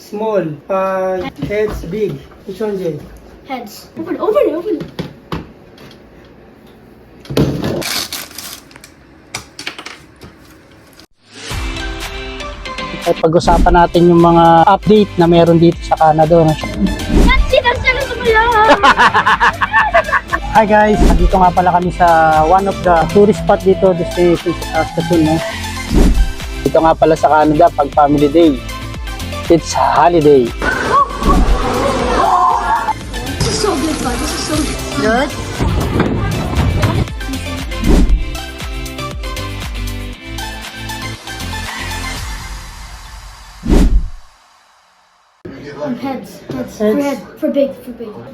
Small. Heads big. Which one, Jay? Heads. Open it. Ay pag-usapan natin yung mga update na meron dito sa Canada. Hi guys, dito nga pala kami sa one of the tourist spot dito sa Saskatoon. No? Dito nga pala sa Canada pag family day. It's holiday. This is so good, bud. This is so good. Heads. For big.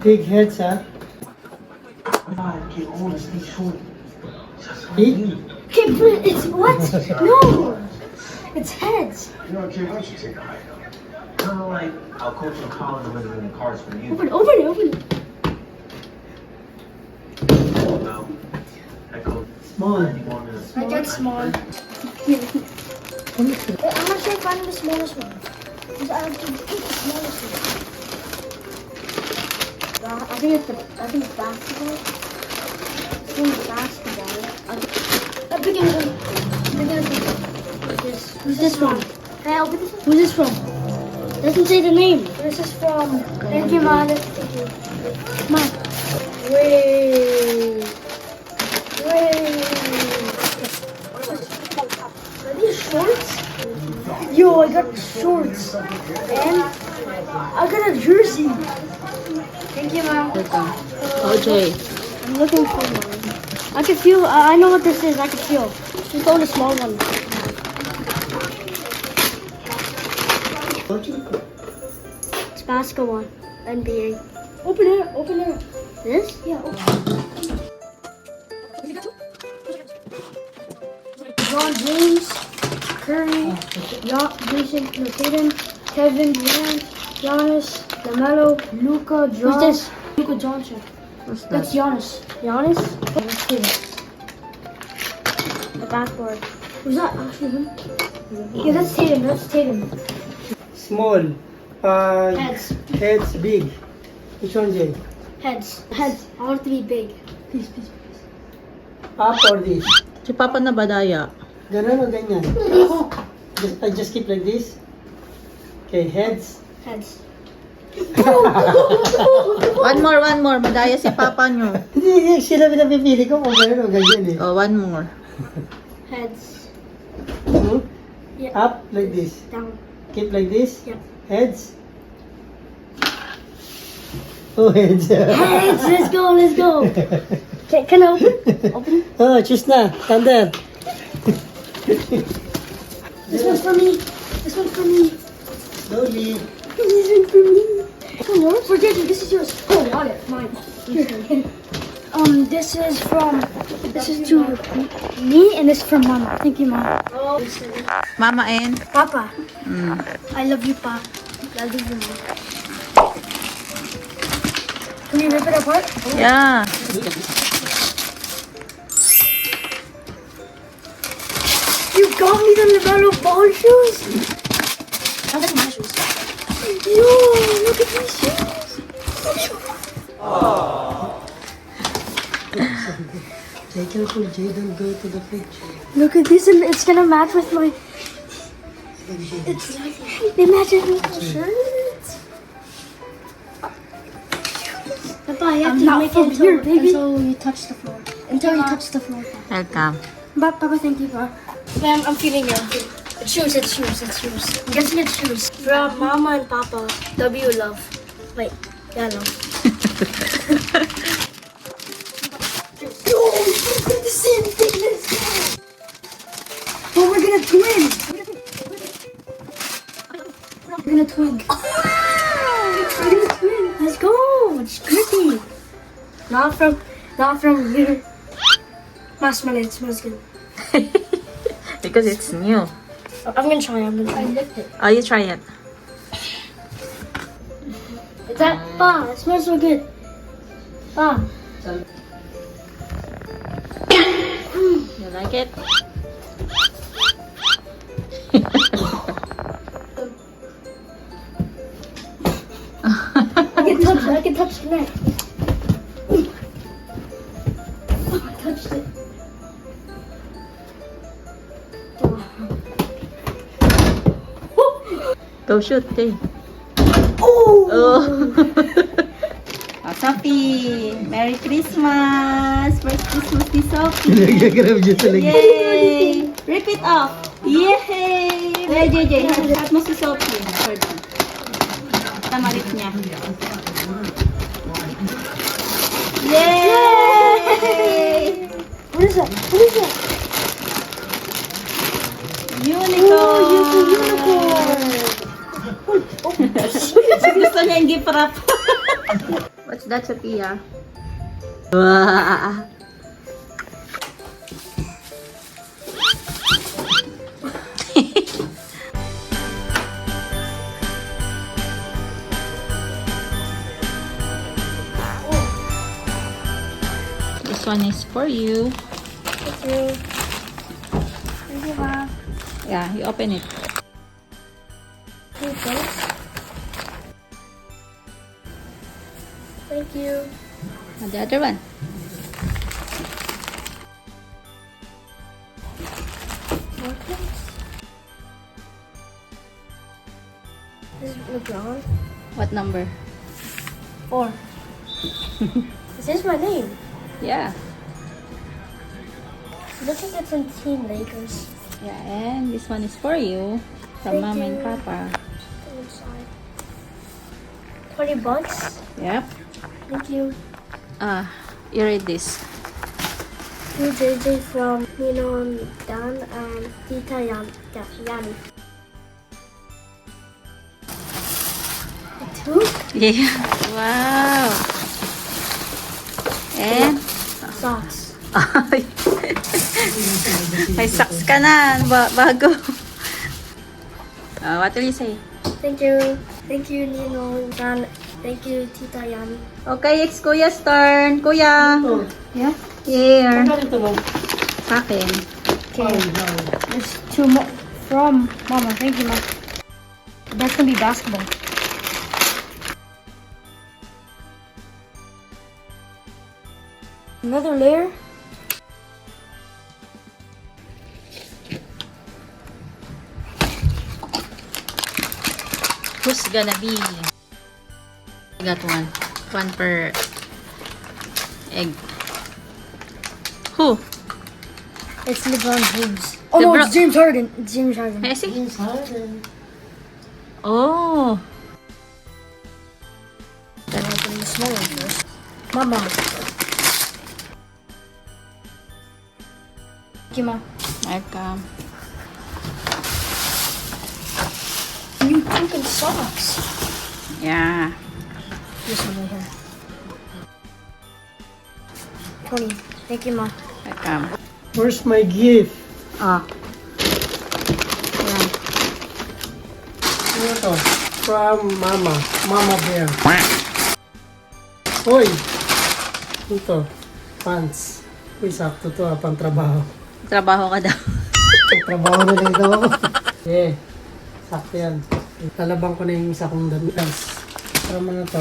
Big heads, huh? Big? Okay, but it's what? No! It's heads. You know, kid, why don't you take a hike? Kind of like I'll coach in college rather than in cards for you. Open it. No, I coach. Small. I got small. I'm not sure if I'm the smallest one. Because I have to pick the smallest one. I think it's basketball. I think it's basketball. I'm picking this. Who's this from? Can I open this one? Who's this from? Doesn't say the name. This is from. Thank you, Ma. Thank you. Come on. Wait. Are these shorts? Yo, I got shorts. And I got a jersey. Thank you, Mom. OJ. I'm looking for one. I can feel, I know what this is. I can feel. Just go to small one. It's basketball. NBA. Open it. This? Yeah, LeBron James, Curry, Jason Tatum, Kevin Durant, Giannis, LaMelo, Luka, Who's this? Luka Johnson. What's That's Giannis. Giannis? Let's do this. The backboard. Was that actually him? Yeah, that's Tatum. Small. Heads. Heads big. Which one, Jay? Heads. I want it to be big. Please. Up or this? Si Papa na badaya. Ganun o ganyan? I just keep like this. Okay, heads. Heads. One more. Madaya si Papa nyo. Hindi, sila pinapipili ko kung ganun o ganyan eh. Oh, one more. Heads. Yeah. Up like this. Down. Keep like this. Yep. Heads. Oh, heads. Heads. Let's go. Can I open? Oh, choose na. Thunder. This one's for me. Slowly. This one's for me. Oh, no, forget it. This is yours. Oh, got it. Mine. Here. This is to me and this is from Mama. Thank you, Mama. Mama and? Papa. I love you, Pa. I love you, Mama. Can we rip it apart? Yeah. You got me the LaMelo Ball shoes? I like my shoes. Yo, look at these shoes. Jay, careful, Jay. Don't go to the fridge. Look at this, and it's gonna match with my. They match with my shirts. Papa, you have to make it until you touch the floor. Until you touch the floor. Welcome. Papa, thank you, Pa. I'm feeling it. It's shoes. I'm guessing it's shoes. From Mama and Papa, W love. Wait, yeah, love. Yo, we got the same thickness. But we're gonna twin. We're gonna twin. Let's go. It's crispy. Not from here. It smells good. Because it's new. I'm gonna try. I licked it. Oh, you try it. Is that Pa? It smells so good. Pa. You like it? touch it. I can touch the neck. Oh, I touched it. Go shoot, eh. Oh! Oh. Oh, Sophie! Merry Christmas! First Christmas ni Sophie! Nagagrab dyan sa lagi. Yay! Rip it off! Yay! Hey, JJ, hat mo si Sophie. Tama rip niya. Yay! What is that? What is that? Unicorn! Oh, it's a unicorn. Gusto niya yung gift wrap. What's that, Sophia? Wow! This one is for you. Thank you. Thank you, Mom. Yeah, you open it. Okay. Thank you. And the other one. More things. This is LeBron. What number? 4. This is my name. Yeah. It looks like it's in Team Lakers. Yeah, and this one is for you. From Thank Mama and you. Papa. Inside. $20. Yep. Thank you. You read this. To JJ from Nino Dan and Tita Yani. Two? Yeah. Wow. And Socks. may socks ka na. Bago. What will you say? Thank you. Thank you, Nino Dan. Thank you, Tita Yani. Okay, it's Kuya's turn. Kuya. Oh, Yeah. Here. pagkain ito, Mom. Sa akin. Okay. There's 2 more from Mama. Thank you, Mom. That's gonna be basketball. Another layer. Who's gonna be? I got one. One per egg. Who? It's LeBron James. Oh no, LeBron- it's James Harden. It's James Harden. Can I see? James Harden. Oh. Then open the small one first. Mama. Thank you, Mom. Welcome. New pumpkin socks. Yeah. This one right here. 20. Thank you, Mom. Welcome. Where's my gift? Ah. Yan. Ano to? From Mama. Mama Bear. Hoy! Ito. Pants. Uy, sakto to ha, pang trabaho. Trabaho ka daw. Pang trabaho na lang daw ako. Yeah. Sakto yan. Talabang ko na yung isa kong dance. Para mo na to.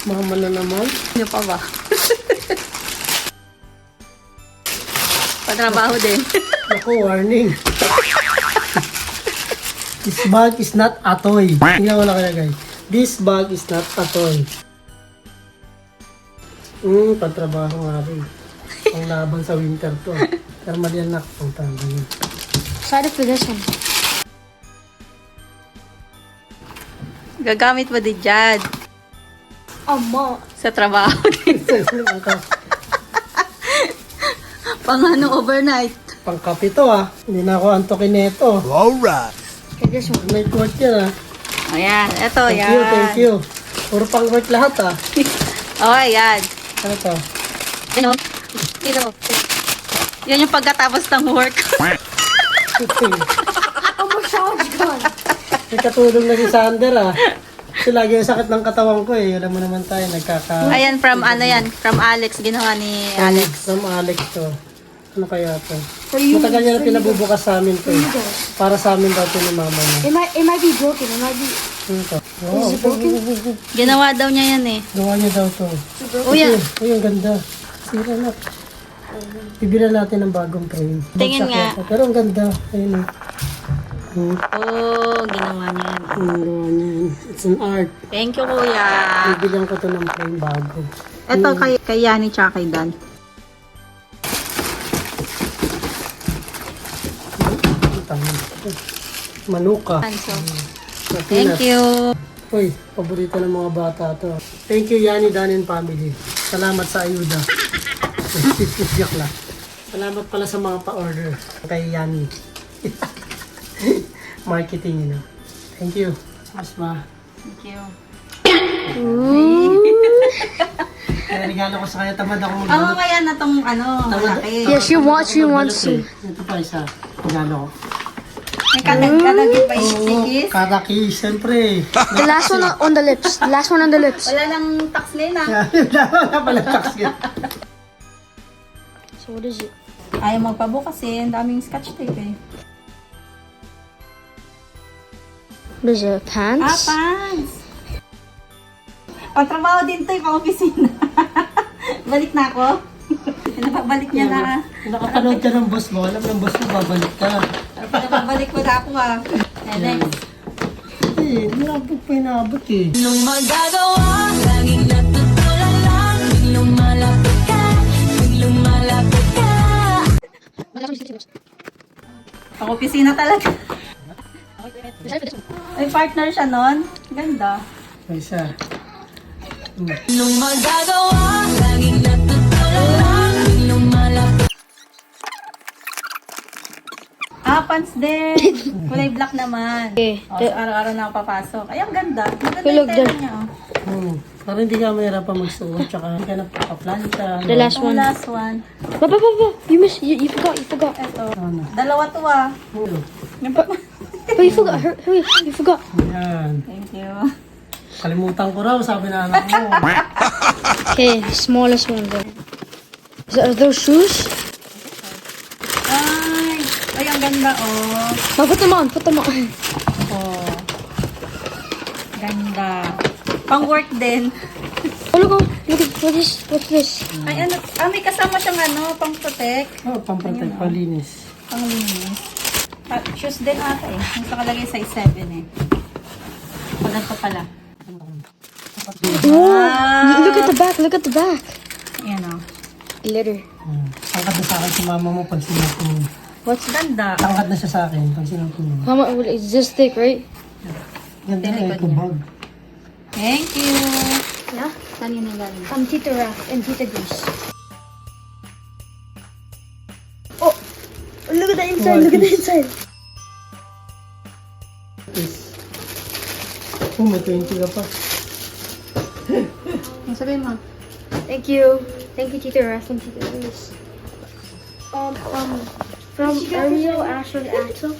Mama na naman. Ano pa ba? Patrabaho din. Ako, warning. This bag is not a toy. Tingnan mo na kaya guys. This bag is not a toy. Pagtrabaho nga rin. Ang laban sa winter to. Pero mali ang nakapang yun. Excited for this one. Gagamit mo din dyan. Mom. Sa trabaho din. Pang ano, overnight. Pangkape to ah. Hindi na ako antokin nito. Okay, this one. May court yan ah. Ayan, eto, Thank yan. you, thank you. Puro pang court lahat ah. Okay, yan. Ano to? Ano? Ito. Yan yung pagkatapos ng work. A massage gun. May katulong na si Sander ah. Kasi lagi yung sakit ng katawan ko eh. Alam mo naman tayo, Ayan, from ano yan? From Alex, ginawa ni Alex. From Alex to. Ano kaya to? For you. Matagal niya na for you pinabubukas sa amin to. guys. eh. Para sa amin daw to ni mama niya. It might be broken. It might be. Ano to? Wow. Is it broken? Ginawa daw niya yan eh. Gawa niya daw to. Uy, Uy, ang ganda. Sira na. Bibilan natin ng bagong frame. Tingin Bagsak nga. yata. Pero ang ganda. Ayun o. Oh, ginawa niya yan. Ang gawa niyan. It's an art. Thank you, kuya. Bibilan ko to ng frame bago. Ito kay Yani tsaka kay Dan. Manuka. So, thank you. Uy, paborito ng mga bata to. Thank you, Yani, Dan, and family. Salamat sa ayuda. Joke lang. Salamat pala sa mga pa-order kay Yani. Marketing, you know. Thank you. Asma. Thank you. Kaya regalo ko sa kanya. Tamad ako Oo, magbalot. kaya na tong malaki. Yeah, she wants to. Ito pa isa. Regalo ko. May kalagit pa yung Oo, sikis. karaki, siyempre. The last one on the lips. The last one on the lips. Wala lang tax nila. Wala pala tax yun. So what is it? Ayaw magpabukas kasi ang daming scotch tape eh. What is it? Pants? Pants! Pagtrabaho din to, pang-opisina. Balik na ako. Napabalik niya na. Nakapanood ka ng boss mo, alam ng boss mo, babalik ka. Napabalik ko na ako ah. And next. Eh, nabot pa inabot eh. Nung magagawa, laging natutulala lang. Tuwing lumalapit ka, tuwing lumalapit ka. Pang-opisina talaga. May partner siya nun. Ganda. May isa. Nung magagawa, laging natutulala lang. Tuwing lumalapit Pants din. Kulay black naman. Okay. O, so araw-araw na ako papasok. Ay, ang ganda. Maganda Look yung tela there. niya. Oh. Para hindi ka mahirapan magsuot, tsaka hindi ka napaplancha. The last Itong one. last one. Papa. You forgot. Ito. Ano? Dalawa to ah. Oo. Oh, you forgot. Hurry, you forgot. Yan. Thank you. Kalimutan ko raw, sabi na anak mo. Okay, the smallest one then. Are those shoes? Ay, ang ganda oh. Oh, put them on. Oh. Ganda. Pang work din. Oh, look at what's this? Ay, ano, may kasama siyang ano, pang protect. Oh, pang-protect, palinis. Pang linis. Shoes din ata eh. Yung nakalagay size 7 eh. Pagod pa pala. Oh, look at the back. Ayan oh. Glitter. Tangkad na sa akin si mama mo pag sinuot mo. What's that? Ganda. Tangkad na siya sa akin pag sinuot mo. Mama, it's this thick, right? Ganda Likod na niya. ito, bag. Thank you. Yeah. Saan yun ang galing? Tita Raph and Tita Grace. Oh, look at the inside. Look at the inside. Oh, may 20 ka pa. Ang sabihin mo? Thank you, Tita Raph and Tita Grace. From Ariel, Ashley, and Axel.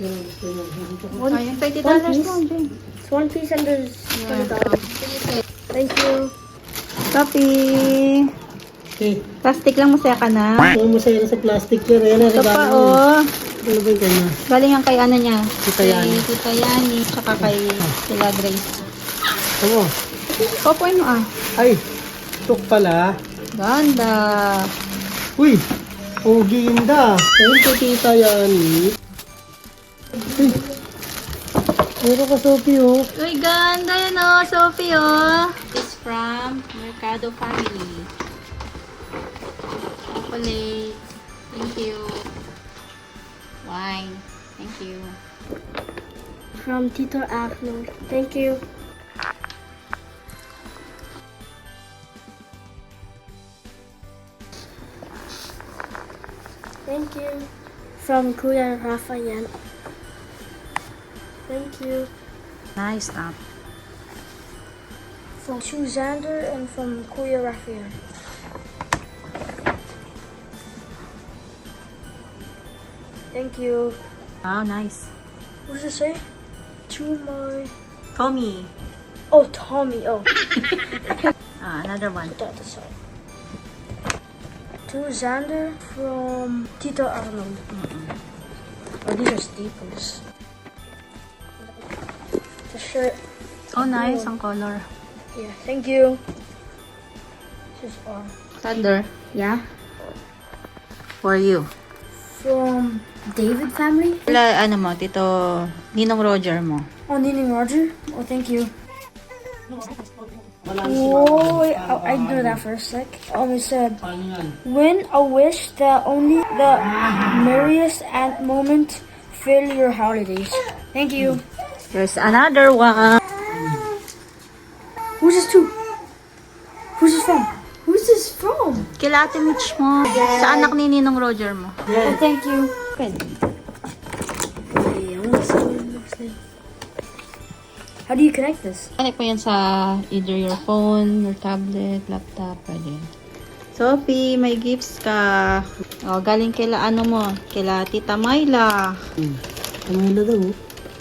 Ay, yung $20 mo, Jane. It's one piece and there's $20. Thank you. Copy. Okay. Plastic lang, masaya ka na. Ito mo sa'yo sa plastic yan. Ayan, Ito pa, regalo mo. oh. Ano ba yung kanya? Galing yan kay ano niya. Tita Yani. Kay Tita Yani, tsaka kay sila Grace. Ano? Popoy mo ah. Ay, tuk pala. Ganda. Uy, ginda. Thank you, Tita Yani. Uy, meron ka, Sophie, oh. Uy, ganda yun oh, Sophie oh. It's from Mercado Family. Chocolate. Thank you. Wine. Thank you. From Tito Afno. Thank you. Thank you. From Kuya Rafael. Thank you. Nice top. From Suzander and from Kuya Rafael. Thank you. Wow, nice. What does it say? To my... Tommy. Oh, Tommy. Oh, Another one. put that aside. To Xander from Tito Arnold. Oh, these are staples. The shirt. Oh, nice ang color. Yeah, thank you. This is all. Thunder, Yeah. for you. From David family. Wala, ano mo, Tito Ninong Roger mo. Oh, Nini Roger. Oh, thank you. Oh, wait, I do that for a sec. It said, win a wish that only the merriest and moment fill your holidays. Thank you. There's another one. Who's this to? Who's this from? Who's this from? Kila Ate Mitch mo. Sa anak ni Ninong Roger mo. Oh, thank you. How do you connect this? Connect mo yan sa either your phone, your tablet, laptop, pwede. Sophie, may gifts ka. O, galing kila ano mo? Kila Tita Myla. Kamila daw.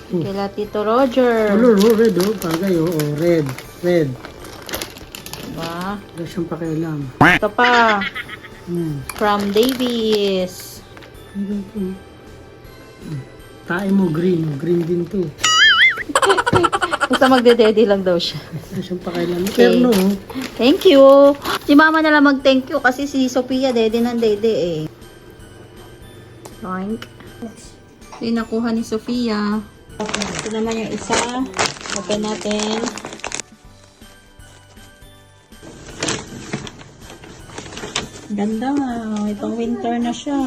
Kila Tito Roger. Color, red oh. Bagay oh. Red. Red. Diba? Wala siyang pakialam. Ito pa. From Davis. Tae mo green. Green din to. Basta magde-daddy lang daw siya. Wala siyang pakialam. Okay. Pero no. Thank you. Si mama na lang mag-thank you kasi si Sophia daddy ng daddy eh. Boink. Ito yung nakuha ni Sophia. Ito naman yung isa. Open natin. Ganda nga. Itong winter na siya.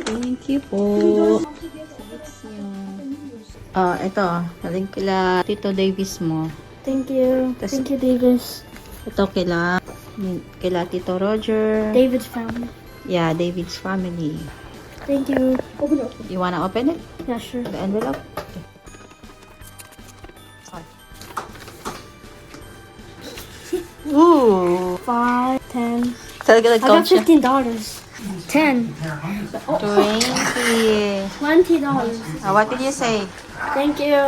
Thank you po. Ito. Galing kila Tito Davis mo. Thank you. Tas- Thank you, Davis. Ito kila Tito Roger. David's family. Yeah, David's family. Thank you. Open it. You wanna open it? Yeah, sure. The envelope? Ooh. 5, 10. Talaga I nag-count got siya. $15. 10. 20. $20. What did you say? Thank you.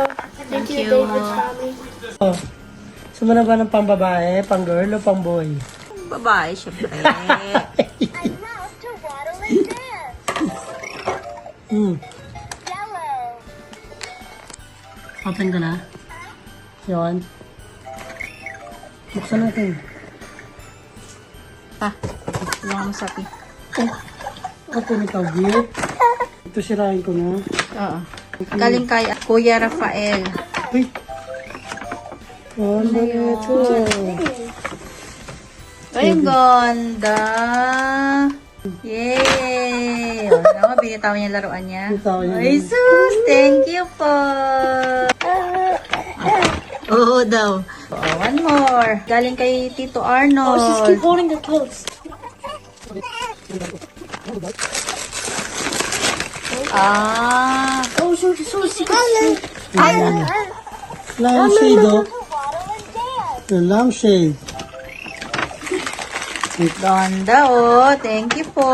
Thank you, you. David's family. Oh. Sumana ba ng pang babae, pang girl o pang boy? Babae, syempre. Open ko na. Yun. Buksan natin. Tulungan mo sa akin. Open ikaw, gift. Ito sirahin ko na. Oo. Galing kay Kuya Rafael. Uy. Oh, ano ito? Ay, ang ganda. Yay! O, naman, binitaw niya yung laruan niya. Binitaw niya. Ay, sus! Thank you po! Oo daw. Oh, one more. Galing kay Tito Arnold. Just keep holding the clothes. Oh, so secret. Lampshade, oh. The lampshade. Ganda, oh. Thank you po.